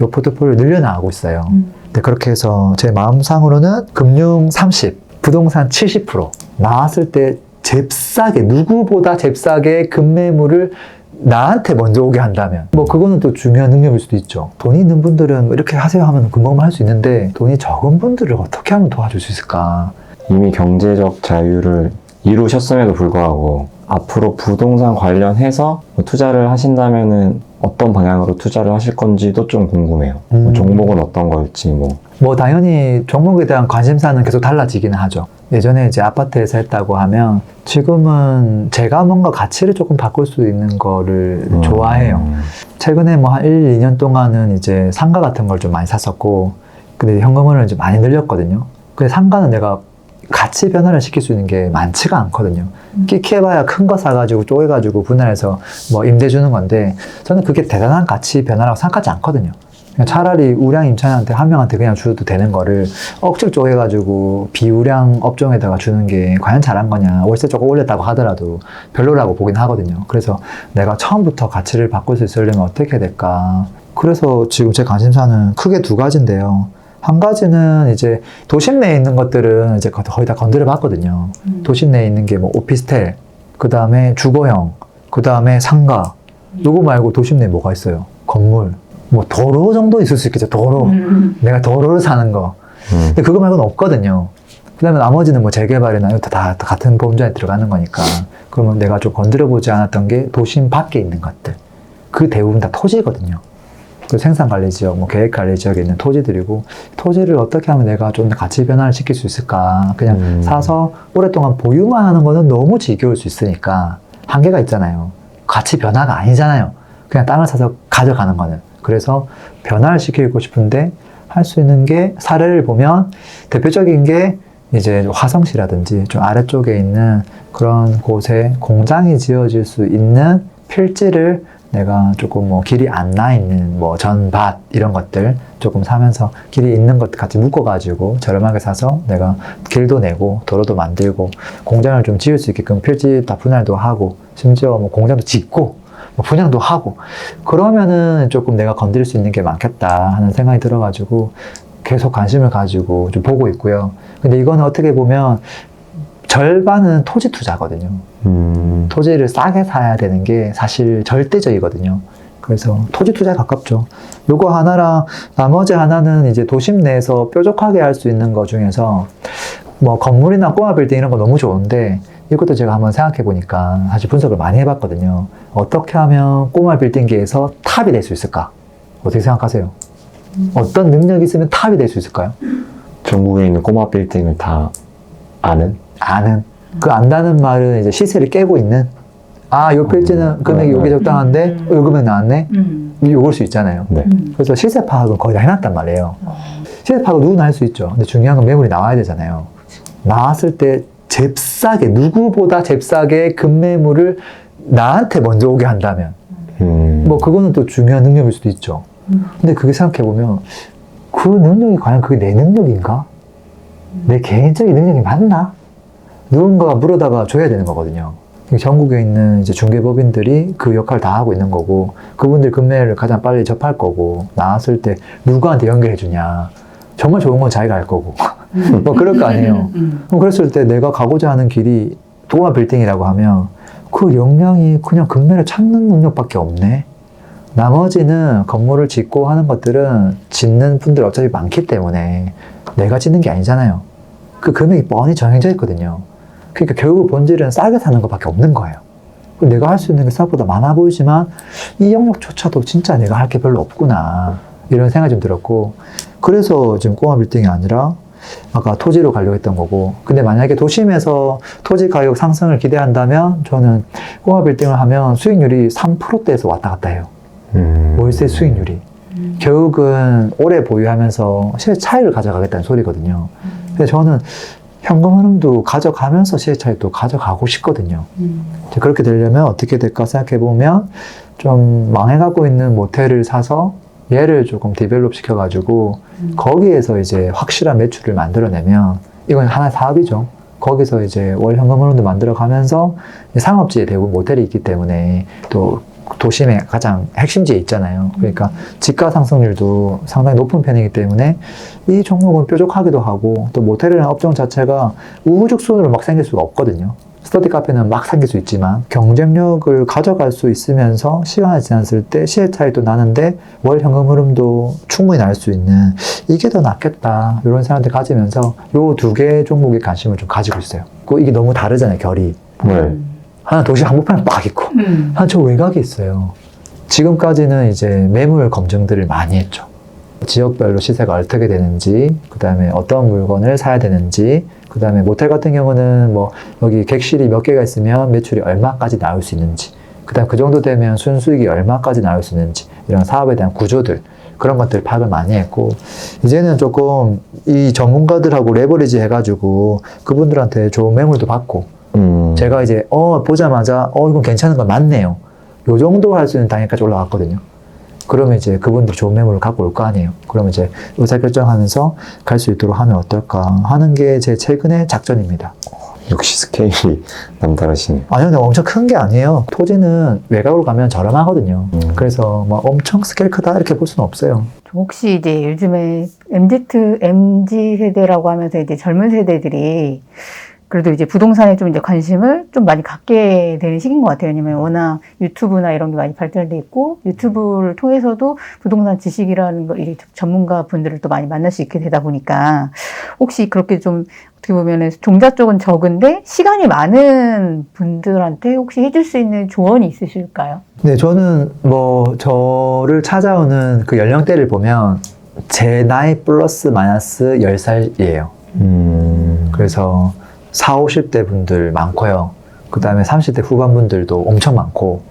요 포트폴리오를 늘려나가고 있어요. 근데 그렇게 해서 제 마음상으로는 금융 30, 부동산 70% 나왔을 때 잽싸게, 누구보다 잽싸게 급매물을 나한테 먼저 오게 한다면 뭐 그거는 또 중요한 능력일 수도 있죠. 돈이 있는 분들은 이렇게 하세요 하면 금방 할 수 있는데 돈이 적은 분들을 어떻게 하면 도와줄 수 있을까? 이미 경제적 자유를 이루셨음에도 불구하고 앞으로 부동산 관련해서 뭐 투자를 하신다면은 어떤 방향으로 투자를 하실 건지도 좀 궁금해요. 뭐 종목은 어떤 걸지 뭐 당연히 종목에 대한 관심사는 계속 달라지기는 하죠. 예전에 이제 아파트에서 했다고 하면 지금은 제가 뭔가 가치를 조금 바꿀 수 있는 거를 좋아해요. 최근에 뭐 한 1, 2년 동안은 이제 상가 같은 걸 좀 많이 샀었고 근데 현금을 이제 많이 늘렸거든요. 근데 상가는 내가 가치 변화를 시킬 수 있는 게 많지가 않거든요. 끼케봐야 큰 거 사가지고 쪼개가지고 분할해서 뭐 임대 주는 건데 저는 그게 대단한 가치 변화라고 생각하지 않거든요. 그냥 차라리 우량 임차인한테 한 명한테 그냥 줘도 되는 거를 억지로 쪼개가지고 비우량 업종에다가 주는 게 과연 잘한 거냐, 월세 조금 올렸다고 하더라도 별로라고 보긴 하거든요. 그래서 내가 처음부터 가치를 바꿀 수 있으려면 어떻게 해야 될까. 그래서 지금 제 관심사는 크게 두 가지인데요. 한 가지는 이제 도심 내에 있는 것들은 이제 거의 다 건드려 봤거든요. 도심 내에 있는 게 뭐 오피스텔, 그 다음에 주거형, 그 다음에 상가. 요거 말고 도심 내에 뭐가 있어요? 건물. 뭐 도로 정도 있을 수 있겠죠. 도로. 내가 도로를 사는 거. 근데 그거 말고는 없거든요. 그 다음에 나머지는 뭐 재개발이나 이것도 다 같은 보험자에 들어가는 거니까. 그러면 내가 좀 건드려 보지 않았던 게 도심 밖에 있는 것들. 그 대부분 다 토지거든요. 그 생산관리지역, 뭐 계획관리지역에 있는 토지들이고 토지를 어떻게 하면 내가 좀 더 가치 변화를 시킬 수 있을까. 그냥 사서 오랫동안 보유만 하는 거는 너무 지겨울 수 있으니까 한계가 있잖아요. 가치 변화가 아니잖아요. 그냥 땅을 사서 가져가는 거는. 그래서 변화를 시키고 싶은데 할 수 있는 게 사례를 보면 대표적인 게 이제 화성시라든지 좀 아래쪽에 있는 그런 곳에 공장이 지어질 수 있는 필지를 내가 조금 뭐 길이 안 나 있는 뭐 전밭 이런 것들 조금 사면서 길이 있는 것 같이 묶어가지고 저렴하게 사서 내가 길도 내고 도로도 만들고 공장을 좀 지을 수 있게끔 필지 다 분할도 하고 심지어 뭐 공장도 짓고 뭐 분양도 하고 그러면은 조금 내가 건드릴 수 있는 게 많겠다 하는 생각이 들어가지고 계속 관심을 가지고 좀 보고 있고요. 근데 이거는 어떻게 보면 절반은 토지 투자거든요. 토지를 싸게 사야 되는 게 사실 절대적이거든요. 그래서 토지 투자에 가깝죠. 요거 하나랑 나머지 하나는 이제 도심 내에서 뾰족하게 할 수 있는 거 중에서 뭐 건물이나 꼬마 빌딩 이런 거 너무 좋은데 이것도 제가 한번 생각해 보니까 사실 분석을 많이 해봤거든요. 어떻게 하면 꼬마 빌딩계에서 탑이 될 수 있을까? 어떻게 생각하세요? 어떤 능력이 있으면 탑이 될 수 있을까요? 전국에 있는 꼬마 빌딩을 다 아는? 그 안다는 말은 이제 시세를 깨고 있는 요 필지는 금액이 요게 적당한데 요 금액 나왔네? 요걸 수 있잖아요. 네. 그래서 시세 파악은 거의 다 해놨단 말이에요. 시세 파악은 누구나 할 수 있죠. 근데 중요한 건 매물이 나와야 되잖아요. 나왔을 때 잽싸게, 누구보다 잽싸게 급매물을 나한테 먼저 오게 한다면 뭐 그거는 또 중요한 능력일 수도 있죠. 근데 그게 생각해보면 그 능력이 과연 그게 내 능력인가? 내 개인적인 능력이 맞나? 누군가가 물어다가 줘야 되는 거거든요. 전국에 있는 이제 중개법인들이 그 역할을 다 하고 있는 거고 그분들 금매를 가장 빨리 접할 거고 나왔을 때 누구한테 연결해 주냐. 정말 좋은 건 자기가 할 거고 뭐 그럴 거 아니에요. 그랬을 때 내가 가고자 하는 길이 도마 빌딩이라고 하면 그 역량이 그냥 금매를 찾는 능력밖에 없네. 나머지는 건물을 짓고 하는 것들은 짓는 분들 어차피 많기 때문에 내가 짓는 게 아니잖아요. 그 금액이 뻔히 정해져 있거든요. 그러니까 결국 본질은 싸게 사는 것밖에 없는 거예요. 내가 할 수 있는 게 생각보다 많아 보이지만 이 영역조차도 진짜 내가 할 게 별로 없구나 이런 생각이 좀 들었고 그래서 지금 꼬마 빌딩이 아니라 아까 토지로 가려고 했던 거고 근데 만약에 도심에서 토지 가격 상승을 기대한다면 저는 꼬마 빌딩을 하면 수익률이 3%대에서 왔다 갔다 해요. 월세 수익률이 결국은 오래 보유하면서 시세 차익을 가져가겠다는 소리거든요. 근데 저는 현금 흐름도 가져가면서 시세 차익도 가져가고 싶거든요. 그렇게 되려면 어떻게 될까 생각해보면 좀 망해가고 있는 모텔을 사서 얘를 조금 디벨롭 시켜가지고 거기에서 이제 확실한 매출을 만들어내면 이건 하나의 사업이죠. 거기서 이제 월 현금 흐름도 만들어가면서 상업지에 대부분 모텔이 있기 때문에 또 도심의 가장 핵심지에 있잖아요. 그러니까 집가 상승률도 상당히 높은 편이기 때문에 이 종목은 뾰족하기도 하고 또 모텔이라는 업종 자체가 우후죽순으로 막 생길 수가 없거든요. 스터디 카페는 막 생길 수 있지만 경쟁력을 가져갈 수 있으면서 시간이 지났을 때 시세 차이도 나는데 월 현금 흐름도 충분히 날 수 있는 이게 더 낫겠다 이런 생각을 가지면서 요 두 개 종목에 관심을 좀 가지고 있어요. 이게 너무 다르잖아요, 결이. 네. 하나 도시 한복판에 빡 있고 하나 저 외곽에 있어요. 지금까지는 이제 매물 검증들을 많이 했죠. 지역별로 시세가 어떻게 되는지, 그 다음에 어떤 물건을 사야 되는지, 그 다음에 모텔 같은 경우는 뭐 여기 객실이 몇 개가 있으면 매출이 얼마까지 나올 수 있는지, 그 다음 그 정도 되면 순수익이 얼마까지 나올 수 있는지, 이런 사업에 대한 구조들, 그런 것들 파악을 많이 했고, 이제는 조금 이 전문가들하고 레버리지 해가지고 그분들한테 좋은 매물도 받고, 제가 이제 보자마자 이건 괜찮은 거 맞네요, 요 정도 할 수 있는 단계까지 올라갔거든요. 그러면 이제 그분들이 좋은 매물을 갖고 올 거 아니에요. 그러면 이제 의사결정하면서 갈 수 있도록 하면 어떨까 하는 게 제 최근의 작전입니다. 역시 스케일이 남다르시네요. 아니요, 근데 엄청 큰 게 아니에요. 토지는 외곽으로 가면 저렴하거든요. 그래서 뭐 엄청 스케일 크다 이렇게 볼 수는 없어요. 혹시 이제 요즘에 MZ 세대라고 하면서 이제 젊은 세대들이 그래도 이제 부동산에 좀 이제 관심을 좀 많이 갖게 되는 시기인 것 같아요. 왜냐면 워낙 유튜브나 이런 게 많이 발달돼 있고, 유튜브를 통해서도 부동산 지식이라는 거, 이 전문가 분들을 또 많이 만날 수 있게 되다 보니까, 혹시 그렇게 좀 어떻게 보면은 종자 쪽은 적은데 시간이 많은 분들한테 혹시 해줄 수 있는 조언이 있으실까요? 네, 저는 뭐 저를 찾아오는 그 연령대를 보면 제 나이 플러스 마이너스 10살이에요. 그래서 40, 50대 분들 많고요. 그 다음에 30대 후반 분들도 엄청 많고,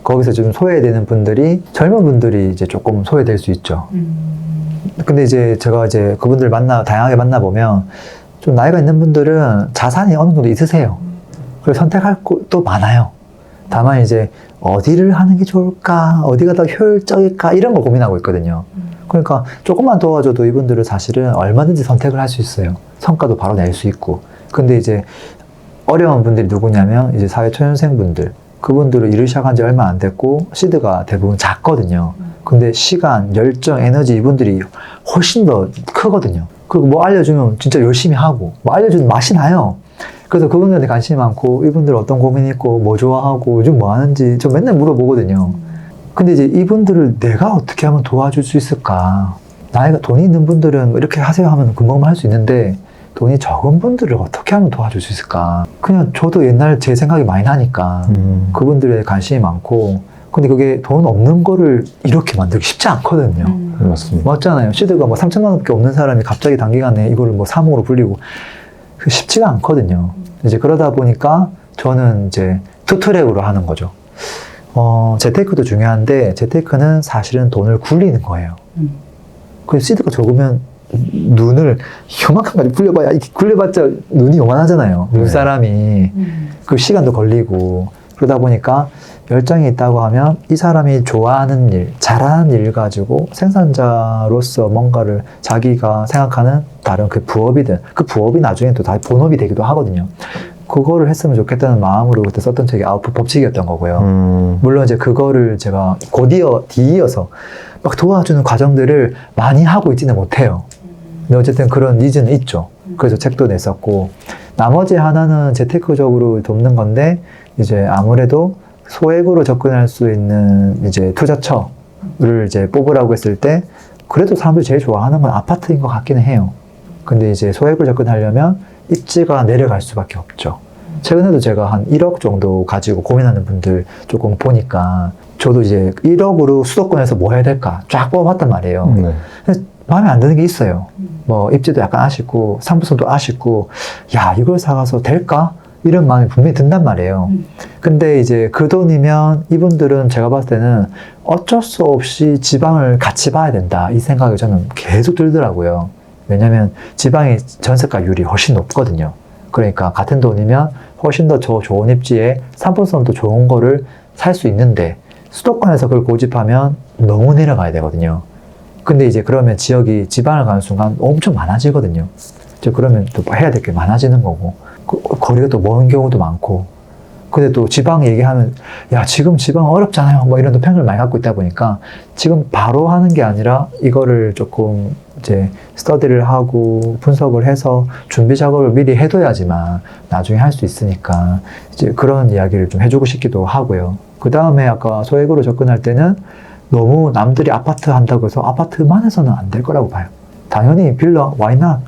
거기서 좀 소외되는 분들이, 젊은 분들이 이제 조금 소외될 수 있죠. 근데 이제 제가 이제 그분들 다양하게 만나보면, 좀 나이가 있는 분들은 자산이 어느 정도 있으세요. 그래서 선택할 곳도 많아요. 다만 이제 어디를 하는 게 좋을까, 어디가 더 효율적일까, 이런 거 고민하고 있거든요. 그러니까 조금만 도와줘도 이분들은 사실은 얼마든지 선택을 할 수 있어요. 성과도 바로 낼 수 있고. 근데 이제 어려운 분들이 누구냐면 이제 사회초년생 분들, 그분들은 일을 시작한 지 얼마 안 됐고 시드가 대부분 작거든요. 근데 시간, 열정, 에너지 이분들이 훨씬 더 크거든요. 그리고 뭐 알려주면 진짜 열심히 하고, 뭐 알려주면 맛이 나요. 그래서 그분들한테 관심이 많고, 이분들 어떤 고민이 있고 뭐 좋아하고 요즘 뭐 하는지 저 맨날 물어보거든요. 근데 이제 이분들을 내가 어떻게 하면 도와줄 수 있을까? 돈이 있는 분들은 뭐 이렇게 하세요 하면 금방 할 수 있는데, 돈이 적은 분들을 어떻게 하면 도와줄 수 있을까? 그냥 저도 옛날 제 생각이 많이 나니까 그분들에 관심이 많고, 근데 그게 돈 없는 거를 이렇게 만들기 쉽지 않거든요. 맞습니다. 맞잖아요. 시드가 뭐 3천만 원밖에 없는 사람이 갑자기 단기간에 이거를 뭐 3억으로 불리고 쉽지가 않거든요. 이제 그러다 보니까 저는 이제 투트랙으로 하는 거죠. 재테크도 중요한데 재테크는 사실은 돈을 굴리는 거예요. 그래서 시드가 적으면 눈을 요만큼까지 굴려봐야, 굴려봤자 눈이 요만하잖아요. 눈사람이. 그 시간도 걸리고. 그러다 보니까 열정이 있다고 하면 이 사람이 좋아하는 일, 잘하는 일 가지고 생산자로서 뭔가를 자기가 생각하는 다른 그 부업이든 그 부업이 나중에 또 다 본업이 되기도 하거든요. 그거를 했으면 좋겠다는 마음으로 그때 썼던 책이 아웃풋 법칙이었던 거고요. 물론 이제 그거를 제가 뒤이어서 막 도와주는 과정들을 많이 하고 있지는 못해요. 근데 어쨌든 그런 니즈는 있죠. 그래서 책도 냈었고, 나머지 하나는 재테크적으로 돕는 건데, 이제 아무래도 소액으로 접근할 수 있는 이제 투자처를 이제 뽑으라고 했을 때, 그래도 사람들이 제일 좋아하는 건 아파트인 것 같기는 해요. 근데 이제 소액으로 접근하려면 입지가 내려갈 수밖에 없죠. 최근에도 제가 한 1억 정도 가지고 고민하는 분들 조금 보니까, 저도 이제 1억으로 수도권에서 뭐 해야 될까 쫙 뽑아봤단 말이에요. 근데 마음에 안 드는 게 있어요. 뭐 입지도 약간 아쉽고 상부성도 아쉽고, 야 이걸 사가서 될까? 이런 마음이 분명히 든단 말이에요. 근데 이제 그 돈이면 이분들은 제가 봤을 때는 어쩔 수 없이 지방을 같이 봐야 된다, 이 생각이 저는 계속 들더라고요. 왜냐면 지방의 전세가율이 훨씬 높거든요. 그러니까 같은 돈이면 훨씬 더 좋은 입지에 상품성도 좋은 거를 살 수 있는데, 수도권에서 그걸 고집하면 너무 내려가야 되거든요. 근데 이제 그러면 지역이 지방을 가는 순간 엄청 많아지거든요. 그러면 또 해야 될 게 많아지는 거고, 거리가 또 먼 경우도 많고, 근데 또 지방 얘기하면 야 지금 지방 어렵잖아요 뭐 이런 평을 많이 갖고 있다 보니까 지금 바로 하는 게 아니라 이거를 조금 이제 스터디를 하고 분석을 해서 준비 작업을 미리 해둬야지만 나중에 할 수 있으니까 이제 그런 이야기를 좀 해주고 싶기도 하고요. 그 다음에 아까 소액으로 접근할 때는 너무 남들이 아파트 한다고 해서 아파트만 해서는 안 될 거라고 봐요. 당연히 빌라 why not?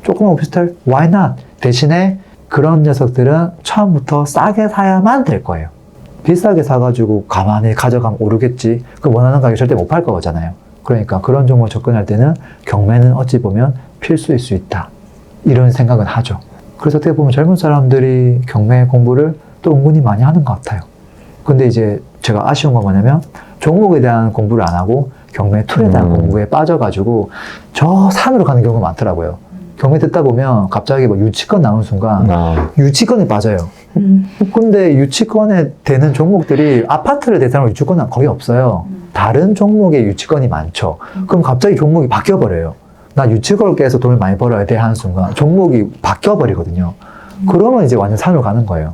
조그만 오피스텔 why not? 대신에 그런 녀석들은 처음부터 싸게 사야만 될 거예요. 비싸게 사가지고 가만히 가져가면 오르겠지. 그 원하는 가격 절대 못 팔 거잖아요. 그러니까 그런 종목 접근할 때는 경매는 어찌 보면 필수일 수 있다. 이런 생각은 하죠. 그래서 어떻게 보면 젊은 사람들이 경매 공부를 또 은근히 많이 하는 것 같아요. 근데 이제 제가 아쉬운 건 뭐냐면 종목에 대한 공부를 안 하고 경매 툴에 대한 공부에 빠져가지고 저 산으로 가는 경우가 많더라고요. 경매 듣다 보면 갑자기 뭐 유치권 나오는 순간 유치권에 빠져요. 근데 유치권에 되는 종목들이 아파트를 대상으로 유치권은 거의 없어요. 다른 종목에 유치권이 많죠. 그럼 갑자기 종목이 바뀌어버려요. 나 유치권을 깨서 돈을 많이 벌어야 돼 하는 순간 종목이 바뀌어버리거든요. 그러면 이제 완전 산으로 가는 거예요.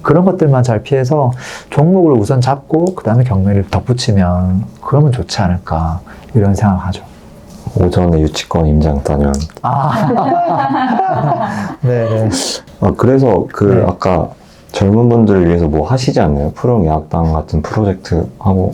그런 것들만 잘 피해서 종목을 우선 잡고 그 다음에 경매를 덧붙이면 그러면 좋지 않을까 이런 생각하죠. 오전에 유치권 임장 다녀. 네네. 그래서 네. 아까 젊은 분들을 위해서 뭐 하시지 않나요? 푸른 야학당 같은 프로젝트 하고.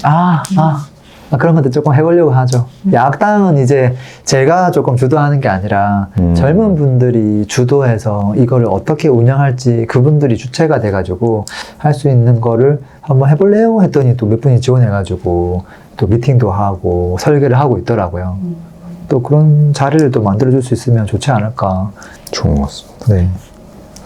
그런 것도 조금 해보려고 하죠. 야학당은 이제 제가 조금 주도하는 게 아니라 젊은 분들이 주도해서 이거를 어떻게 운영할지 그분들이 주체가 돼가지고 할 수 있는 거를 한번 해볼래요? 했더니 또 몇 분이 지원해가지고 또 미팅도 하고 설계를 하고 있더라고요. 또 그런 자리를 또 만들어줄 수 있으면 좋지 않을까. 좋은 것 같습니다. 네.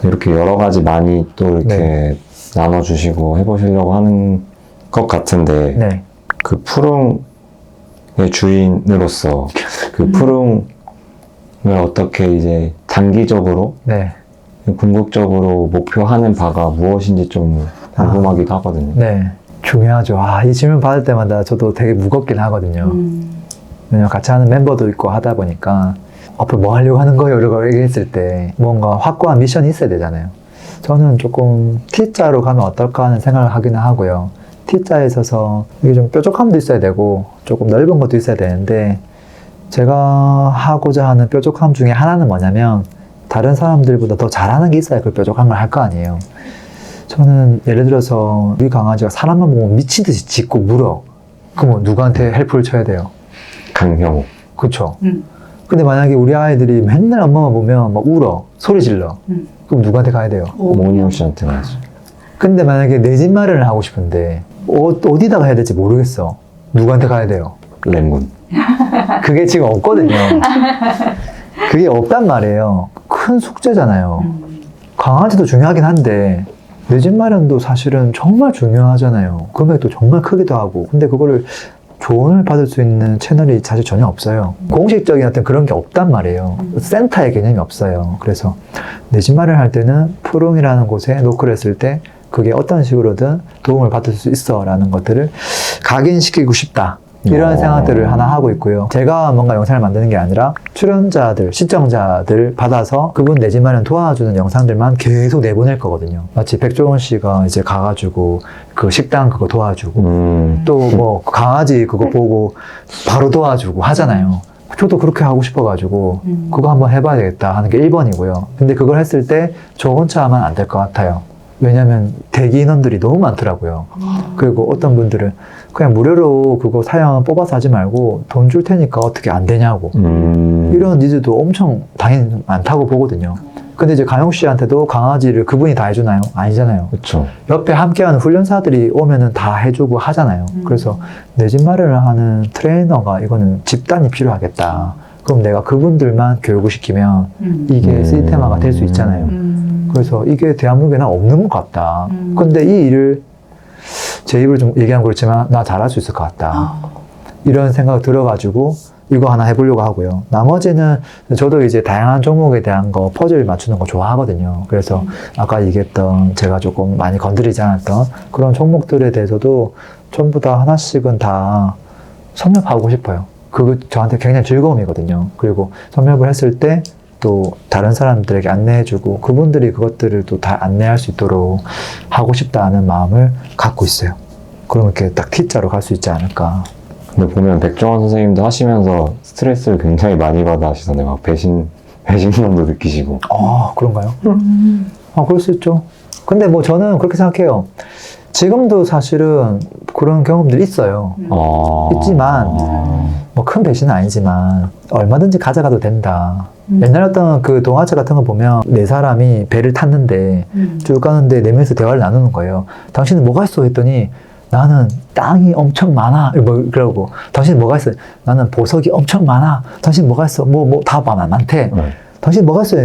이렇게 여러 가지 많이 또 이렇게 나눠주시고 해보시려고 하는 것 같은데, 네. 그 푸릉의 주인으로서 그 푸릉을 어떻게 이제 장기적으로 네. 궁극적으로 목표하는 바가 무엇인지 좀 궁금하기도 하거든요. 네. 중요하죠. 이 질문 받을 때마다 저도 되게 무겁긴 하거든요. 왜냐면 같이 하는 멤버도 있고 하다 보니까 앞으로 뭐 하려고 하는 거예요? 이러고 얘기했을 때 뭔가 확고한 미션이 있어야 되잖아요. 저는 조금 T자로 가면 어떨까 하는 생각을 하기는 하고요. T자에 있어서 이게 좀 뾰족함도 있어야 되고 조금 넓은 것도 있어야 되는데 제가 하고자 하는 뾰족함 중에 하나는 뭐냐면 다른 사람들보다 더 잘하는 게 있어야 그 뾰족한 걸 할 거 아니에요. 저는 예를 들어서 우리 강아지가 사람만 보면 미친 듯이 짖고 물어. 그럼 누구한테 헬프를 쳐야 돼요? 강형우. 그쵸? 근데 만약에 우리 아이들이 맨날 엄마만 보면 막 울어, 소리 질러. 그럼 누구한테 가야 돼요? 모니오 씨한테 가야죠. 근데 만약에 내 집 마련을 하고 싶은데 어디다가 해야 될지 모르겠어. 누구한테 가야 돼요? lem군. 그게 지금 없거든요. 그게 없단 말이에요. 큰 숙제잖아요. 강아지도 중요하긴 한데 내 집 마련도 사실은 정말 중요하잖아요. 금액도 정말 크기도 하고. 근데 그거를 조언을 받을 수 있는 채널이 사실 전혀 없어요. 공식적인 어떤 그런 게 없단 말이에요. 센터의 개념이 없어요. 그래서 내 집 마련을 할 때는 푸릉이라는 곳에 노크를 했을 때 그게 어떤 식으로든 도움을 받을 수 있어 라는 것들을 각인시키고 싶다. 이런 생각들을 하나 하고 있고요. 제가 뭔가 영상을 만드는 게 아니라 출연자들, 시청자들 받아서 그분 내 집 마련 도와주는 영상들만 계속 내보낼 거거든요. 마치 백종원 씨가 이제 가가지고 그 식당 그거 도와주고 또 뭐 강아지 그거 보고 바로 도와주고 하잖아요. 저도 그렇게 하고 싶어가지고 그거 한번 해봐야 되겠다 하는 게 1번이고요. 근데 그걸 했을 때 저 혼자 하면 안 될 것 같아요. 왜냐면 대기 인원들이 너무 많더라고요. 그리고 어떤 분들은 그냥 무료로 그거 사연 뽑아서 하지 말고 돈 줄 테니까 어떻게 안 되냐고 이런 니즈도 엄청 당연히 많다고 보거든요. 근데 이제 강용 씨한테도 강아지를 그분이 다 해주나요? 아니잖아요. 그렇죠. 옆에 함께하는 훈련사들이 오면은 다 해주고 하잖아요. 그래서 내 집 마련을 하는 트레이너가 이거는 집단이 필요하겠다. 그럼 내가 그분들만 교육을 시키면 이게 시스템화가 될 수 있잖아요. 그래서 이게 대한민국에는 없는 것 같다. 근데 이 일을 제 입으로 좀 얘기하면 그렇지만 나 잘할 수 있을 것 같다. 이런 생각 들어가지고 이거 하나 해보려고 하고요. 나머지는 저도 이제 다양한 종목에 대한 거 퍼즐 맞추는 거 좋아하거든요. 그래서 아까 얘기했던 제가 조금 많이 건드리지 않았던 그런 종목들에 대해서도 전부 다 하나씩은 다 섭렵하고 싶어요. 그거 저한테 굉장히 즐거움이거든요. 그리고 섭렵을 했을 때 또 다른 사람들에게 안내해주고 그분들이 그것들을 또 다 안내할 수 있도록 하고 싶다는 마음을 갖고 있어요. 그러면 이렇게 딱 T자로 갈 수 있지 않을까. 근데 보면 백종원 선생님도 하시면서 스트레스를 굉장히 많이 받아 하시던데 막 배신감도 느끼시고. 그런가요? 그럴 수 있죠. 근데 뭐 저는 그렇게 생각해요. 지금도 사실은 그런 경험들이 있어요. 있지만 뭐 큰 배신은 아니지만 얼마든지 가져가도 된다. 옛날에 어떤 그 동화책 같은 거 보면 네 사람이 배를 탔는데 쭉 가는데 네 명이서 대화를 나누는 거예요. 당신은 뭐가 있어? 했더니 나는 땅이 엄청 많아. 뭐 그러고 당신은 뭐가 있어? 나는 보석이 엄청 많아. 당신 뭐가 있어? 뭐 다 많아. 많대. 당신 뭐가 있어?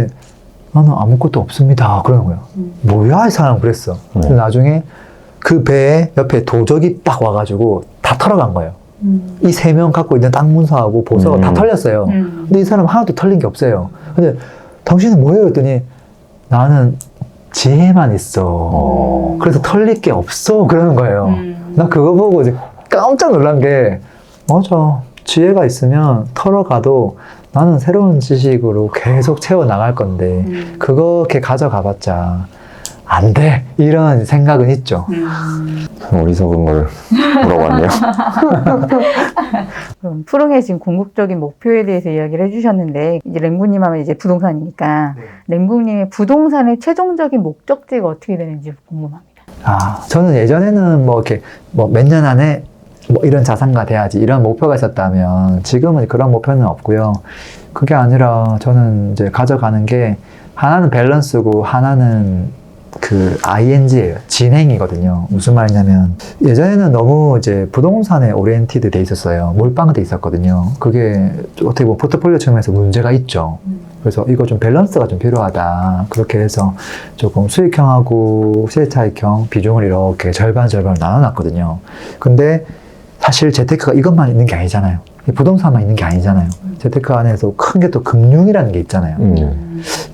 나는 아무것도 없습니다. 그러는 거예요. 뭐야 이 사람 그랬어. 근데 나중에 그 배에 옆에 도적이 딱 와가지고 다 털어간 거예요. 이 세 명 갖고 있는 땅 문서하고 보석을 다 털렸어요. 근데 이 사람 하나도 털린 게 없어요. 근데 당신은 뭐예요? 했더니 나는 지혜만 있어. 그래서 털릴 게 없어. 그러는 거예요. 나 그거 보고 이제 깜짝 놀란 게 맞아. 지혜가 있으면 털어가도 나는 새로운 지식으로 계속 채워나갈 건데 그렇게 가져가봤자 안 돼. 이런 생각은 있죠. 어리석은 걸 물어봤네요. 그럼 푸릉의 지금 궁극적인 목표에 대해서 이야기를 해주셨는데 이제 랭구님 하면 이제 부동산이니까 랭구님의 부동산의 최종적인 목적지가 어떻게 되는지 궁금합니다. 저는 예전에는 뭐 이렇게 뭐 몇 년 안에 뭐 이런 자산가 돼야지 이런 목표가 있었다면 지금은 그런 목표는 없고요. 그게 아니라 저는 이제 가져가는 게 하나는 밸런스고 하나는 그 ING예요. 진행이거든요. 무슨 말이냐면 예전에는 너무 이제 부동산에 오리엔티드 돼 있었어요. 몰빵돼 있었거든요. 그게 어떻게 보면 포트폴리오 측면에서 문제가 있죠. 그래서 이거 좀 밸런스가 좀 필요하다. 그렇게 해서 조금 수익형하고 시세차익형 비중을 이렇게 절반 나눠놨거든요. 근데 사실 재테크가 이것만 있는 게 아니잖아요. 부동산만 있는 게 아니잖아요. 재테크 안에서 큰 게 또 금융이라는 게 있잖아요.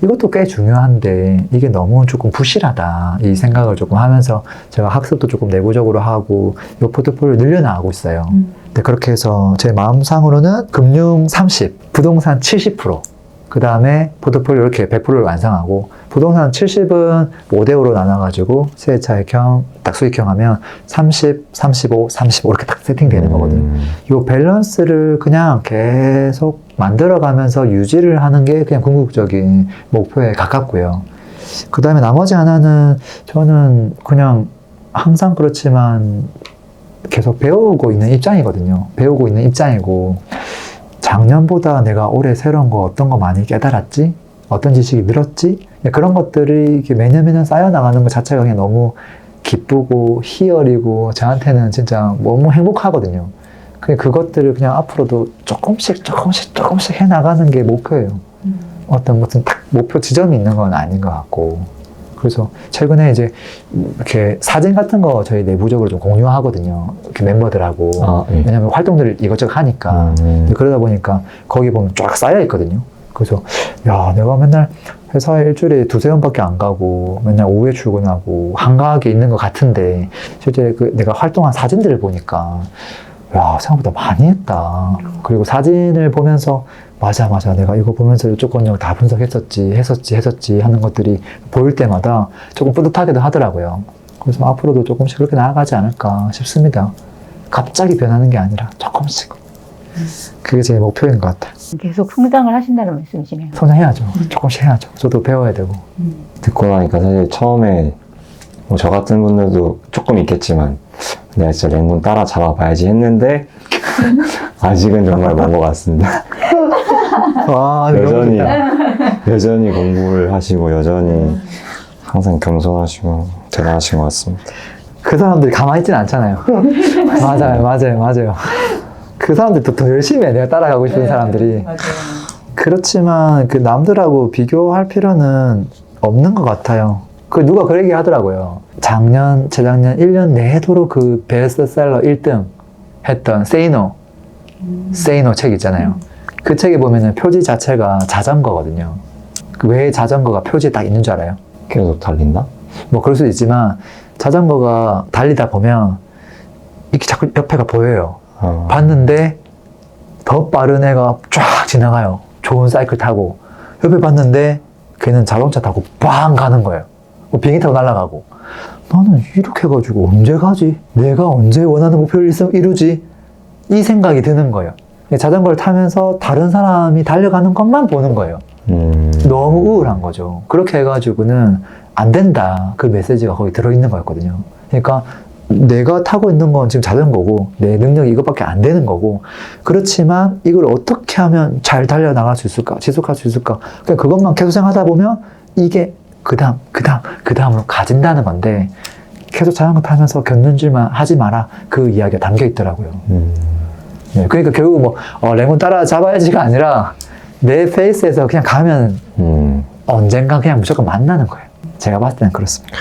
이것도 꽤 중요한데 이게 너무 조금 부실하다 이 생각을 조금 하면서 제가 학습도 조금 내부적으로 하고 이 포트폴리오 늘려나가고 있어요. 근데 그렇게 해서 제 마음상으로는 금융 30, 부동산 70%, 그 다음에 포트폴리오 이렇게 100%를 완성하고 부동산 70은 5대5로 나눠가지고 세차익형, 딱 수익형 하면 30, 35, 35 이렇게 딱 세팅되는 거거든요. 이 밸런스를 그냥 계속 만들어가면서 유지를 하는 게 그냥 궁극적인 목표에 가깝고요. 그 다음에 나머지 하나는 저는 그냥 항상 그렇지만 계속 배우고 있는 입장이거든요. 배우고 있는 입장이고 작년보다 내가 올해 새로운 거 어떤 거 많이 깨달았지? 어떤 지식이 늘었지? 그런 것들이 이렇게 매년 쌓여나가는 것 자체가 그냥 너무 기쁘고 희열이고 저한테는 진짜 너무 행복하거든요. 그것들을 그냥 앞으로도 조금씩 해나가는 게 목표예요. 어떤 무슨 딱 목표 지점이 있는 건 아닌 것 같고. 그래서 최근에 이제 이렇게 사진 같은 거 저희 내부적으로 좀 공유하거든요. 이렇게 멤버들하고. 왜냐면 활동들을 이것저것 하니까. 그러다 보니까 거기 보면 쫙 쌓여 있거든요. 그래서 야, 내가 맨날 회사에 일주일에 2-3번밖에 안 가고 맨날 오후에 출근하고 한가하게 있는 것 같은데 실제 내가 활동한 사진들을 보니까 야, 생각보다 많이 했다. 그리고 사진을 보면서 맞아 내가 이거 보면서 이쪽 건역 다 했었지 하는 것들이 보일 때마다 조금 뿌듯하기도 하더라고요. 그래서 앞으로도 조금씩 그렇게 나아가지 않을까 싶습니다. 갑자기 변하는 게 아니라 조금씩. 그게 제 목표인 것 같아요. 계속 성장을 하신다는 말씀이시네요. 성장해야죠. 조금씩 해야죠. 저도 배워야 되고. 듣고 나니까 사실 처음에 뭐 저 같은 분들도 조금 있겠지만 내가 진짜 랭군 따라 잡아봐야지 했는데 아직은 정말 먼 것 같습니다. 여전히 공부를 하시고 여전히 항상 겸손하시고 대단하신 것 같습니다. 그 사람들이 가만히 있진 않잖아요. 맞아요. 그 사람들도 더 열심히 해. 내가 따라가고 싶은 사람들이. 맞아요. 그렇지만 그 남들하고 비교할 필요는 없는 것 같아요. 누가 그 얘기 하더라고요. 재작년 1년 내도록 그 베스트셀러 1등 했던 Say No 책 있잖아요. 그 책에 보면은 표지 자체가 자전거거든요. 왜 자전거가 표지에 딱 있는 줄 알아요? 계속 달린다? 뭐 그럴 수도 있지만 자전거가 달리다 보면 이렇게 자꾸 옆에가 보여요. 봤는데 더 빠른 애가 쫙 지나가요. 좋은 사이클 타고. 옆에 봤는데 걔는 자동차 타고 빵 가는 거예요. 비행기 타고 날아가고. 나는 이렇게 해가지고 언제 가지? 내가 언제 원하는 목표를 이루지? 이 생각이 드는 거예요. 자전거를 타면서 다른 사람이 달려가는 것만 보는 거예요. 너무 우울한 거죠. 그렇게 해가지고는 안 된다. 그 메시지가 거기 들어있는 거였거든요. 그러니까 내가 타고 있는 건 지금 자전거고 내 능력이 이것밖에 안 되는 거고, 그렇지만 이걸 어떻게 하면 잘 달려나갈 수 있을까? 지속할 수 있을까? 그냥 그것만 계속 생각하다 보면 이게 그 다음으로 가진다는 건데, 계속 자전거 타면서 겪는줄만 하지 마라. 그 이야기가 담겨 있더라고요. 네, 그러니까 결국 뭐 레몬 따라 잡아야지가 아니라 내 페이스에서 그냥 가면 언젠가 그냥 무조건 만나는 거예요. 제가 봤을 때는 그렇습니다.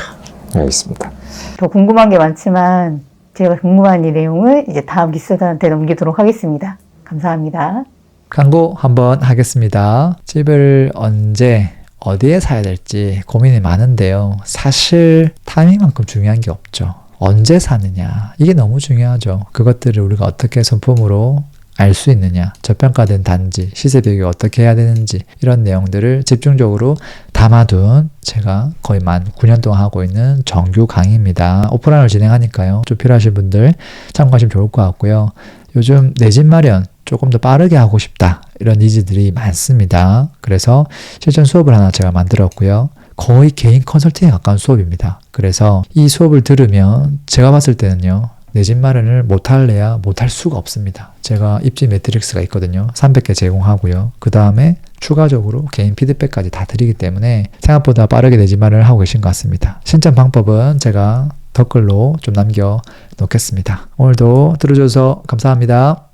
알겠습니다. 더 궁금한 게 많지만 제가 궁금한 이 내용을 이제 다음 기수단한테 넘기도록 하겠습니다. 감사합니다. 광고 한번 하겠습니다. 집을 언제 어디에 사야 될지 고민이 많은데요. 사실 타이밍만큼 중요한 게 없죠. 언제 사느냐, 이게 너무 중요하죠. 그것들을 우리가 어떻게 손품으로 알 수 있느냐, 저평가된 단지, 시세 비교를 어떻게 해야 되는지, 이런 내용들을 집중적으로 담아둔 제가 거의 만 9년 동안 하고 있는 정규 강의입니다. 오프라인을 진행하니까요. 좀 필요하신 분들 참고하시면 좋을 것 같고요. 요즘 내 집 마련 조금 더 빠르게 하고 싶다, 이런 니즈들이 많습니다. 그래서 실전 수업을 하나 제가 만들었고요. 거의 개인 컨설팅에 가까운 수업입니다. 그래서 이 수업을 들으면 제가 봤을 때는요, 내 집 마련을 못할래야 못할 수가 없습니다. 제가 입지 매트릭스가 있거든요. 300개 제공하고요. 그 다음에 추가적으로 개인 피드백까지 다 드리기 때문에 생각보다 빠르게 내 집 마련을 하고 계신 것 같습니다. 신청 방법은 제가 댓글로 좀 남겨 놓겠습니다. 오늘도 들어줘서 감사합니다.